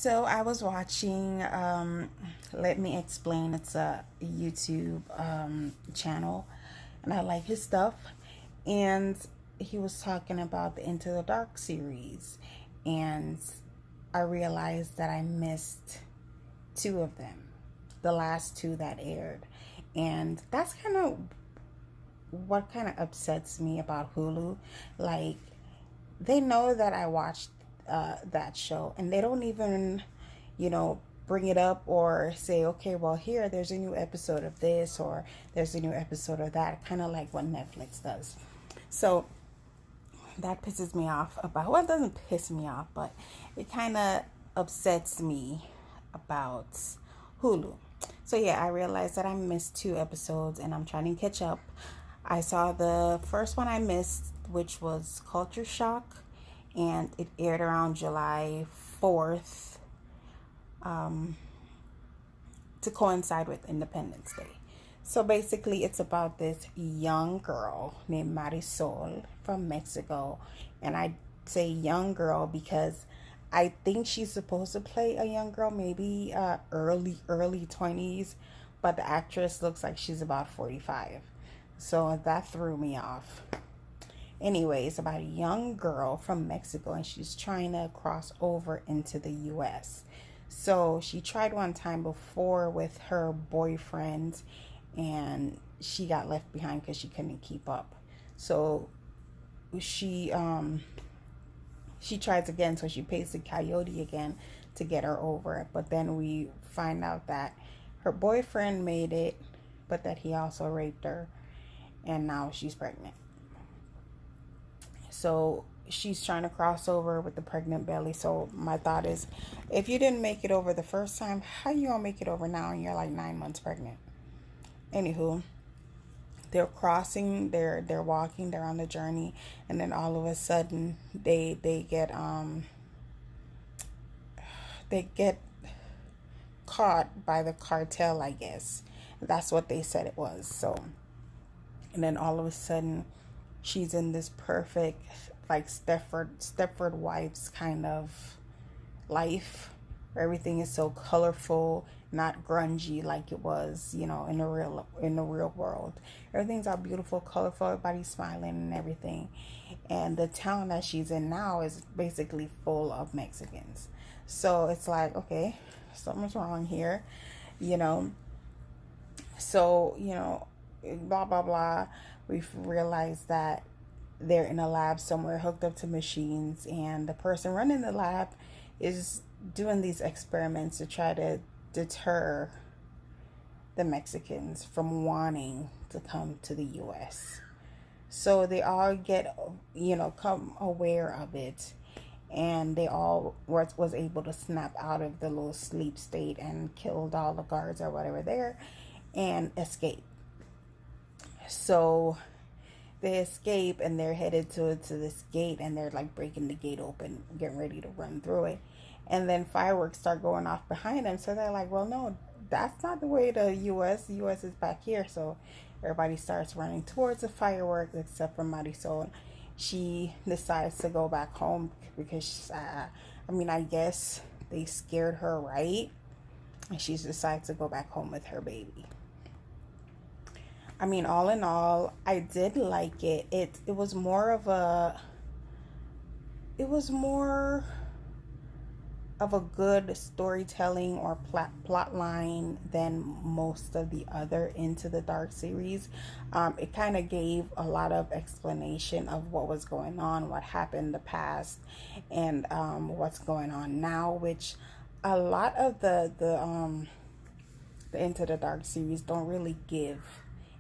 So I was watching, let me explain, it's a YouTube channel, and I like his stuff. And he was talking about the Into the Dark series, and I realized that I missed two of them, the last two that aired. And that's kind of what kind of upsets me about Hulu. Like, they know that I watched that show, and they don't even, you know, bring it up or say, okay, well, here, there's a new episode of this, or there's a new episode of that, kind of like what Netflix does. So that pisses me off about, well, it doesn't piss me off, but it kind of upsets me about Hulu. So yeah, I realized that I missed two episodes and I'm trying to catch up. I saw the first one I missed, which was Culture Shock, and it aired around July 4th, to coincide with Independence Day. So basically, it's about this young girl named Marisol from Mexico. And I say young girl because I think she's supposed to play a young girl, maybe early 20s, but the actress looks like she's about 45. So that threw me off. Anyways, about a young girl from Mexico, and she's trying to cross over into the US. So she tried one time before with her boyfriend, and she got left behind because she couldn't keep up. So she she tries again, so she pays the coyote again to get her over. But then we find out that her boyfriend made it, but that he also raped her, and now she's pregnant. So she's trying to cross over with the pregnant belly. So my thought is, if you didn't make it over the first time, how you gonna make it over now and you're like 9 months pregnant? Anywho, they're crossing, they're walking, they're on the journey, and then all of a sudden they get caught by the cartel, I guess. That's what they said it was. So, and then all of a sudden she's in this perfect, like, Stepford Wives kind of life where everything is so colorful, not grungy like it was, in the real world. Everything's all beautiful, colorful, everybody's smiling and everything. And the town that she's in now is basically full of Mexicans. So it's like, okay, something's wrong here, you know. So, blah blah blah. We've realized that they're in a lab somewhere hooked up to machines, and the person running the lab is doing these experiments to try to deter the Mexicans from wanting to come to the US. So they all get, come aware of it, and they all was able to snap out of the little sleep state and killed all the guards or whatever there and escape. So they escape and they're headed to this gate, and they're like breaking the gate open, getting ready to run through it. And then fireworks start going off behind them. So they're like, well, no, that's not the way to US. The US is back here. So everybody starts running towards the fireworks except for Marisol. She decides to go back home because, I guess they scared her, right? And she decides to go back home with her baby. All in all, I did like it. It was more of a good storytelling or plot line than most of the other Into the Dark series. It kind of gave a lot of explanation of what was going on, what happened in the past, and what's going on now, which a lot of the Into the Dark series don't really give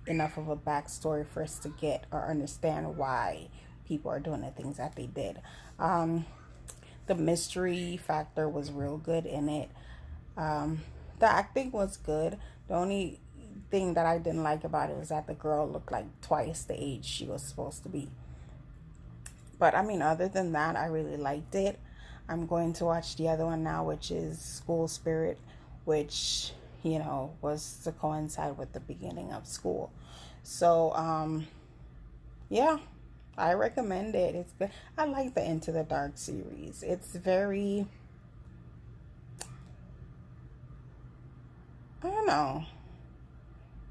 enough of a backstory for us to get or understand why people are doing the things that they did. The mystery factor was real good in it. The acting was good. The only thing that I didn't like about it was that the girl looked like twice the age she was supposed to be. But other than that, I really liked it. I'm going to watch the other one now, which is School Spirit, which was to coincide with the beginning of school. So, yeah, I recommend it. It's good. I like the Into the Dark series. It's very, know,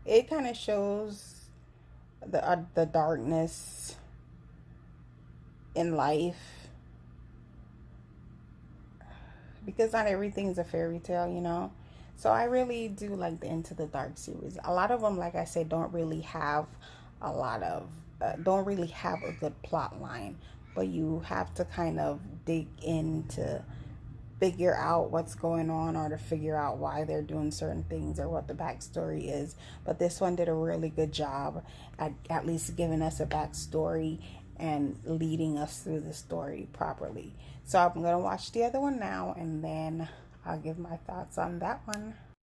it kind of shows the darkness in life, because not everything is a fairy tale, you know. So I really do like the Into the Dark series. A lot of them, like I said, don't really have a good plot line, but you have to kind of dig in to figure out what's going on, or to figure out why they're doing certain things, or what the backstory is. But this one did a really good job at least giving us a backstory and leading us through the story properly. So I'm going to watch the other one now, and then I'll give my thoughts on that one.